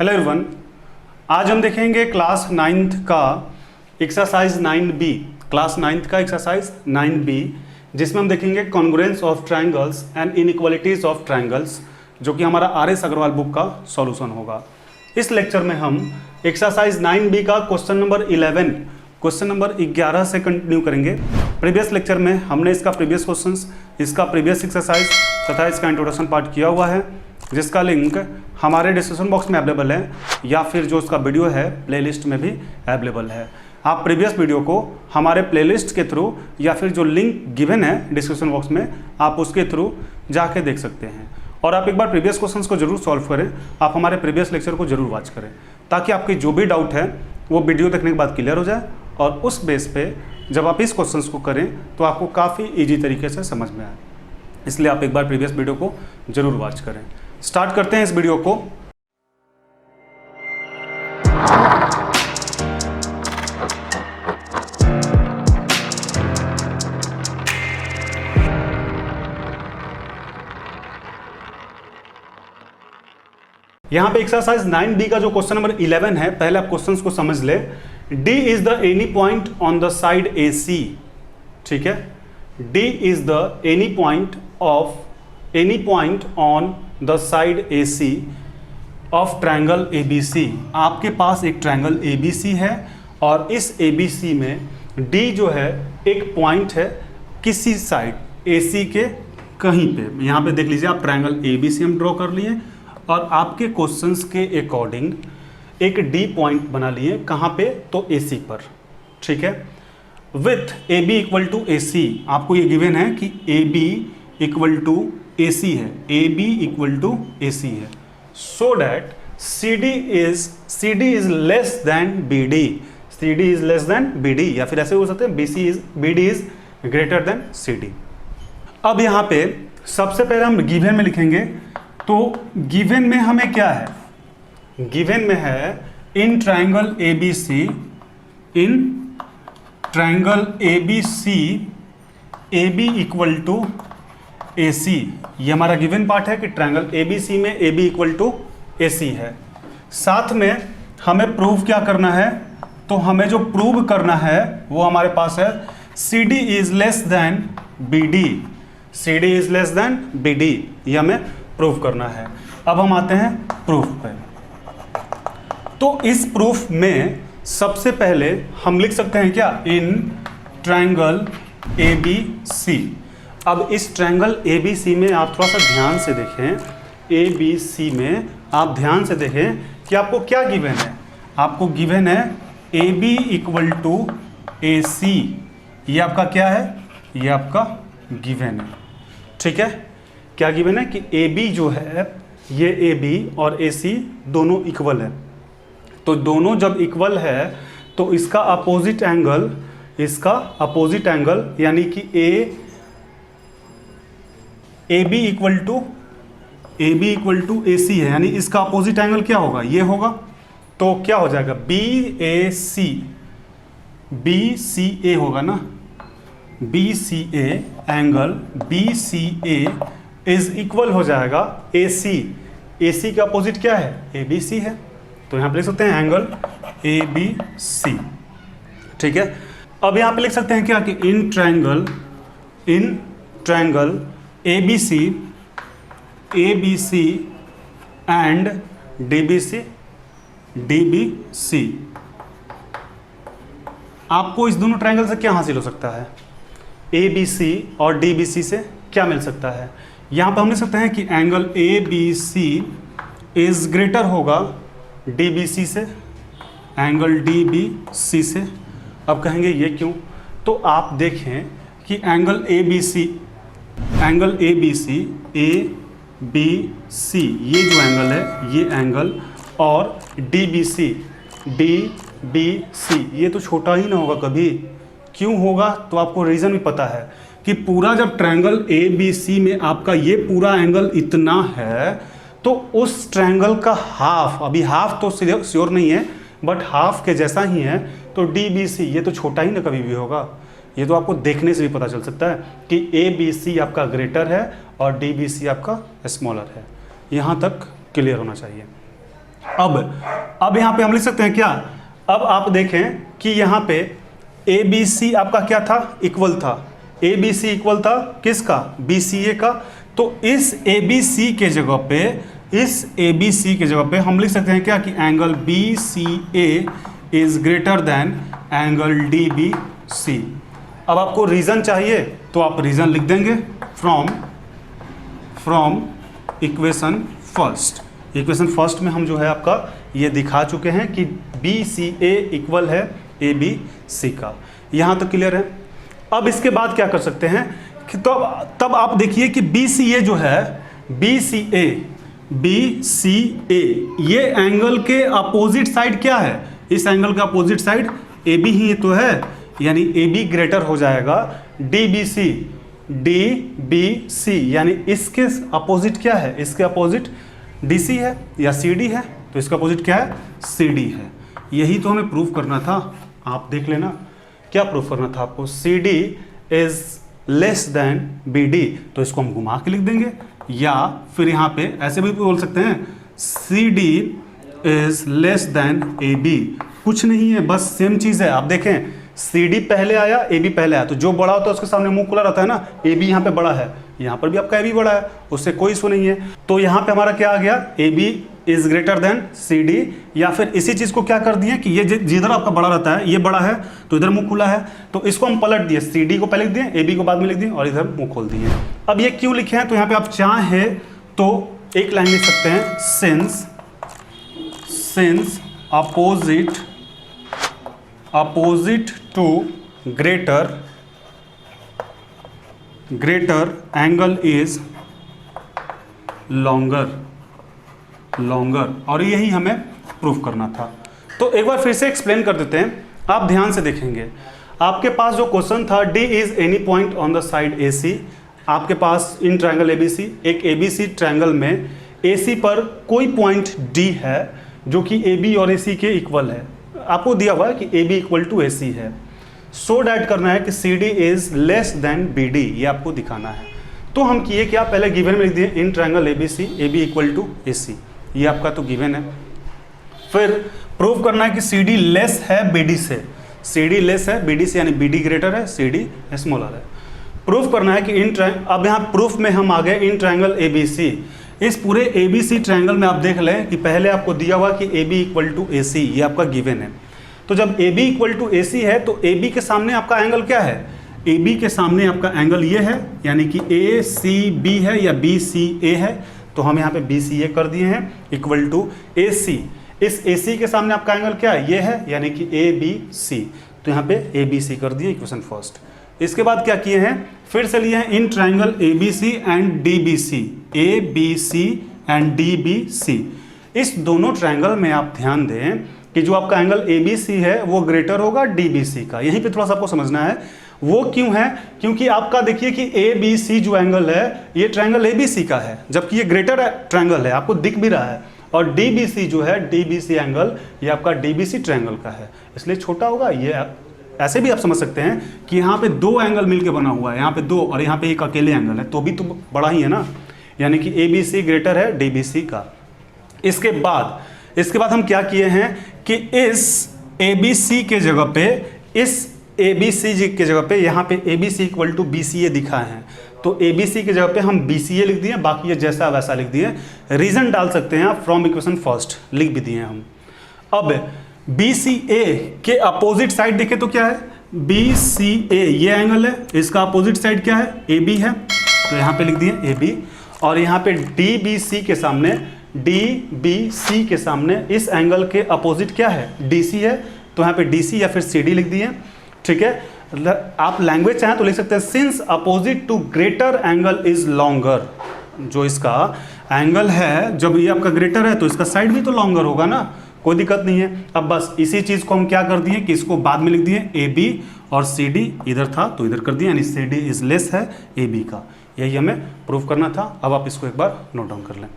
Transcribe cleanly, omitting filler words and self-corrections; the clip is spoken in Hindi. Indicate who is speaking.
Speaker 1: हेलो एवरीवन, आज हम देखेंगे क्लास 9th का एक्सरसाइज 9B, क्लास 9th का एक्सरसाइज 9B, जिसमें हम देखेंगे congruence of triangles and inequalities of triangles, जो कि हमारा RS अग्रवाल बुक का सॉल्यूशन होगा। इस लेक्चर में हम एक्सरसाइज 9B का क्वेश्चन नंबर 11 से कंटिन्यू करेंगे। प्रीवियस लेक्चर में हमने इसका प्रीवियस क्वेश्चंस, इसका प्रीवियस एक्सरसाइज तथा इसका इंट्रोडक्शन पार्ट किया हुआ है, जिसका लिंक हमारे डिस्क्रिप्शन बॉक्स में अवेलेबल है या फिर जो उसका वीडियो है प्लेलिस्ट में भी अवेलेबल है। आप प्रीवियस वीडियो को हमारे प्लेलिस्ट के थ्रू या फिर जो लिंक गिवन है डिस्क्रिप्शन बॉक्स में, आप उसके थ्रू जाके देख सकते हैं। और आप एक बार प्रीवियस क्वेश्चंस को जरूर सॉल्व करें, आप हमारे प्रीवियस लेक्चर को जरूर वॉच करें, ताकि आपकी जो भी डाउट है वो वीडियो देखने के बाद क्लियर हो जाए, और उस बेस पे जब आप इस क्वेश्चंस को करें तो आपको काफ़ी ईजी तरीके से समझ में आए। इसलिए आप एक बार प्रीवियस वीडियो को जरूर वॉच करें। स्टार्ट करते हैं इस वीडियो को। यहां पे एक्सरसाइज 9B का जो क्वेश्चन नंबर 11 है, पहले आप क्वेश्चंस को समझ ले। D is the any point on the side AC, ठीक है। D is the any point on the side AC of triangle ABC। आपके पास एक ट्रायंगल ABC है और इस ABC में D जो है एक पॉइंट है किसी साइड AC के कहीं पे। यहां पे देख लीजिए, आप ट्रायंगल ABC हम ड्रॉ कर लिए और आपके क्वेश्चंस के अकॉर्डिंग एक D पॉइंट बना लिए। कहाँ पे? तो AC पर, ठीक है। With AB equal to AC, आपको ये गिवन है कि AB इक्वल टू AC है, AB इक्वल टू AC है, so that CD is less than BD, CD is less than BD, या फिर ऐसे हो सकते हैं BD is greater than CD। अब यहाँ पे सबसे पहले हम गिवन में लिखेंगे, तो गिवन में हमें क्या है? गिवन में है in triangle ABC AB equal to AC। ये हमारा गिवन पार्ट है कि ट्रायंगल ABC में AB इक्वल टू AC है। साथ में हमें प्रूव क्या करना है? तो हमें जो प्रूव करना है वो हमारे पास है CD is less than BD, CD is less than BD, ये हमें प्रूफ करना है। अब हम आते हैं प्रूफ पे। तो इस प्रूफ में सबसे पहले हम लिख सकते हैं क्या? इन ट्रायंगल ABC। अब इस ट्रायंगल ABC में आप थोड़ा सा ध्यान से देखें, ABC में आप ध्यान से देखें कि आपको क्या गिवन है। आपको गिवन है AB इक्वल टू AC। ये आपका क्या है? ये आपका गिवन है, ठीक है। क्या गिवन है कि AB जो है, ये AB और AC दोनों इक्वल है। तो दोनों जब इक्वल है तो इसका अपोजिट एंगल यानी कि AB इक्वल टू AC है, यानी इसका अपोजिट एंगल क्या होगा? ये होगा। तो क्या हो जाएगा? BCA होगा ना, BCA angle BCA is equal हो जाएगा AC का अपोजिट क्या है? ABC है। तो यहां पे लिख सकते हैं एंगल ABC, ठीक है। अब यहां पे लिख सकते हैं क्या कि इन ट्रायंगल ABC एंड DBC। आपको इस दोनों ट्रायंगल से क्या हासिल हो सकता है? ABC और DBC से क्या मिल सकता है? यहां पर हम लिख सकते हैं कि एंगल ABC इज ग्रेटर होगा DBC से, एंगल DBC से। अब कहेंगे ये क्यों? तो आप देखें कि एंगल ABC ABC, ये जो एंगल है, ये एंगल, और DBC ये तो छोटा ही ना होगा कभी। क्यों होगा? तो आपको रीज़न भी पता है कि पूरा जब ट्रायंगल ABC में आपका ये पूरा एंगल इतना है, तो उस ट्रायंगल का हाफ, अभी हाफ तो श्योर नहीं है, बट हाफ के जैसा ही है, तो DBC ये तो छोटा ही ना कभी भी होगा। ये तो आपको देखने से भी पता चल सकता है कि ABC आपका ग्रेटर है और DBC आपका स्मॉलर है। यहाँ तक क्लियर होना चाहिए। अब यहाँ पे हम लिख सकते हैं क्या, अब आप देखें कि यहाँ पे ए बी सी आपका क्या था, इक्वल था, ए बी सी इक्वल था किसका, बी सी ए का। तो इस ए बी सी के जगह पे, इस ए बी सी के जगह पे हम लिख सकते हैं क्या कि angle B C A is greater than angle D B C. अब आपको रीजन चाहिए तो आप रीजन लिख देंगे from equation first. Equation first में हम जो है आपका ये दिखा चुके हैं कि बी सी ए इक्वल है ए बी सी का। यहाँ तो क्लियर है। अब इसके बाद क्या कर सकते हैं कि तब आप देखिए कि बी सी ए जो है, बी सी ए ये एंगल के अपोजिट साइड क्या है, इस एंगल का अपोजिट साइड ए बी ही तो है, यानी ए बी ग्रेटर हो जाएगा डी बी सी, यानी इसके अपोजिट क्या है, इसके अपोजिट डी सी है या सी डी है, तो इसका अपोजिट क्या है, सी डी है। यही तो हमें प्रूफ करना था। आप देख लेना क्या प्रूफ करना था आपको, C D is less than B D, तो इसको हम घुमा के लिख देंगे, या फिर यहाँ पे ऐसे भी बोल सकते हैं C D is less than A B. कुछ नहीं है, बस सेम चीज़ है। आप देखें सी डी पहले आया, ए बी पहले आया, तो जो बड़ा होता है उसके सामने मुंह खुला रहता है ना, ए बी यहाँ पे बड़ा है, यहाँ पर भी आपका ए बी बड़ा है, उससे कोई इशू नहीं है। तो यहाँ पे हमारा क्या आ गया, A B is greater than C D, या फिर इसी चीज़ को क्या कर दिए कि ये जिधर आपका बड़ा रहता है, ये बड़ा है तो इधर मुंह खुला है, तो इसको हम पलट दिए, सी डी को पहले लिख दिए, ए बी को बाद में लिख दिए और इधर मुंह खोल दिए। अब ये क्यों लिखे हैं, तो यहाँ पे आप चाहे तो एक लाइन लिख सकते हैं, since opposite to greater angle is longer, और यही हमें प्रूफ करना था। तो एक बार फिर से एक्सप्लेन कर देते हैं। आप ध्यान से देखेंगे, आपके पास जो क्वेश्चन था, D is any point on the side A C, आपके पास इन ट्रायंगल ए बी सी, एक ए बी सी ट्रायंगल में ए सी पर कोई पॉइंट डी है जो कि ए बी और ए सी के इक्वल है। आपको दिया हुआ है कि A B equal to A C है। सो डैट करना है कि C D is less than B D, ये आपको दिखाना है। तो हम किए क्या, पहले गिवन में लिख दिए in triangle A B C, A B equal to A C, ये आपका तो गिवन है। फिर प्रूव करना है कि सी डी लेस है बी डी से, सी डी लेस है बी डी से, यानी बी डी ग्रेटर है, सी डी स्मॉलर है। प्रूफ करना है कि अब यहाँ प्रूफ में हम आ गए इन ट्रायंगल ए बी सी। इस पूरे ए बी सी ट्रायंगल में आप देख लें कि पहले आपको दिया हुआ कि A B equal to A C, ये आपका गिवन है। तो जब ए B equal to A C है तो ए बी के सामने आपका एंगल क्या है, ए बी के सामने आपका एंगल ये है, यानी कि ए सी बी है या बी सी ए है, तो हम यहाँ पे बी सी ए कर दिए हैं इक्वल टू ए सी। इस ए सी के सामने आपका एंगल क्या है, ये है, यानी कि ए बी सी, तो यहाँ पे ए बी सी कर दिए इक्वेशन फर्स्ट। इसके बाद क्या किए हैं, फिर से लिए हैं इन triangle A B C and D B C, A B C and D B C. इस दोनों ट्रायंगल में आप ध्यान दें कि जो आपका एंगल ए बी सी है वो ग्रेटर होगा डी बी सी का। यहीं पे थोड़ा सा आपको समझना है, वो क्यों है, क्योंकि आपका देखिए कि ए बी सी जो एंगल है ये ट्रायंगल ए बी सी का है, जबकि ये ग्रेटर ट्रायंगल है, आपको दिख भी रहा है। और डी बी सी जो है, डी बी सी एंगल, ये आपका डी बी सी ट्रायंगल का है, इसलिए छोटा होगा। ये ऐसे भी आप समझ सकते हैं कि यहाँ पे दो एंगल मिलके बना हुआ है, यहाँ पे दो और यहाँ पे एक अकेले एंगल है, तो भी तो बड़ा ही है ना, यानी कि ए बी सी ग्रेटर है डी बी सी का। इसके बाद हम क्या किए हैं कि इस ए बी सी के जगह पे, इस ए बी सी के जगह पे यहाँ पे A B C equal to B C A दिखा है, तो ए बी सी के जगह पे हम बी सी ए लिख दिए, बाकी ये जैसा वैसा लिख दिए। रीजन डाल सकते हैं आप, फ्रॉम इक्वेशन फर्स्ट लिख भी दिए हम। अब बी सी ए के अपोजिट साइड देखें तो क्या है, बी सी ए ये एंगल है, इसका अपोजिट साइड क्या है, ए बी है, तो यहाँ पे लिख दिए ए बी। और यहाँ पे डी बी सी के सामने, डी बी सी के सामने इस एंगल के अपोजिट क्या है, डी सी है, तो यहाँ पे डी सी या फिर सी डी लिख दिए। ठीक है, आप लैंग्वेज चाहें तो लिख सकते हैं since opposite to greater angle is longer. जो इसका एंगल है, जब ये आपका ग्रेटर है तो इसका साइड भी तो लॉन्गर होगा ना, कोई दिक्कत नहीं है। अब बस इसी चीज को हम क्या कर दिए कि इसको बाद में लिख दिए ए बी, और सी डी इधर था तो इधर कर दिया, यानी सी डी इज लेस है ए बी का। यही हमें प्रूफ करना था। अब आप इसको एक बार नोट डाउन कर लें।